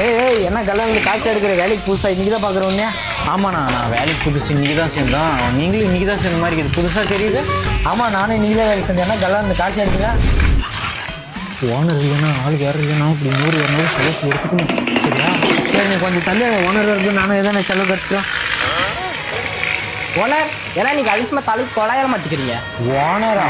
ஏய் என்ன கல்யாணம் காய்ச்சி எடுக்கிற வேலைக்கு புதுசாக இன்றைக்கி தான் பார்க்குறோன்னே. ஆமாண்ணா, நான் வேலைக்கு புதுசு இன்றைக்கி தான் சேர்ந்தோம். நீங்களும் இன்றைக்கி தான் சேர்ந்த மாதிரி இது புதுசாக தெரியுது. ஆமாம், நானும் இன்றைக்கி தான் வேலை செஞ்சேன்னா கல்யாணம் காய்ச்சி எடுக்கல. ஓனர் இல்லைன்னா ஆள் வேறு இல்லைன்னா இப்படி 100 செலவு எடுத்துக்கணும். சரியா? சரி, நீ கொஞ்சம் தள்ளி ஓனர் இருக்கு, நானும் எதனா செலவு கட்டுறோம். ஓனர் ஏன்னா நீங்கள் அதிகமாக தலைக்கு கொலாயிர மாட்டேங்கிறீங்க. ஓனரா?